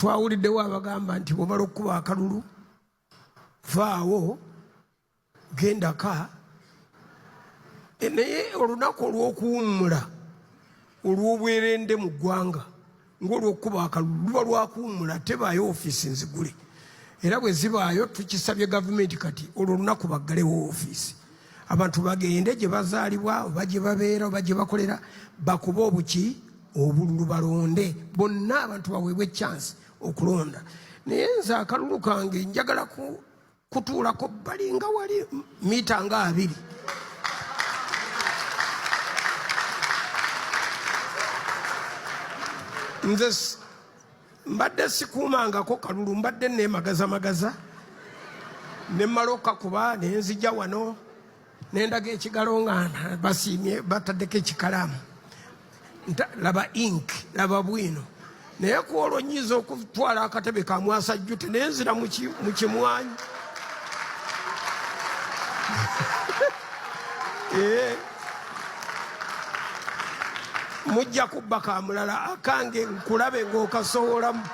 twawuliddewo abagamba nti bw'omala okukuba akalulu vaawo gendaka naye olunaku olw'okuwummula olw'obwerende mu ggwanga ng'olw'okukuba akalulu luba lwakuwummula tebaayo ofiisi nzigule era bwe zibaayo tukisabye gavumenti kati olwo olunaku baggalewo ofiisi abantu bagende gye bazaalibwa oba gye babeera oba gye bakolera bakube obuki obululu balonde bonna abantu baweebwe chance okulonda naye nze akalulu kange njagala kutuulako bbali nga wali mita nga 2 nze mbadde sikuumangako kalulu mbadde neemagazamagaza ne mmala okakuba ne nzija wano nendaga ekigalo nga basiimye bataddeko ekikalaamu laba ink laba bwino naye ku olwo nyiza okutwala akatebe ka mwasajjute nenzira mu kimwanyi mujja kubba kamulala akange nkulabe ng'okasowolamu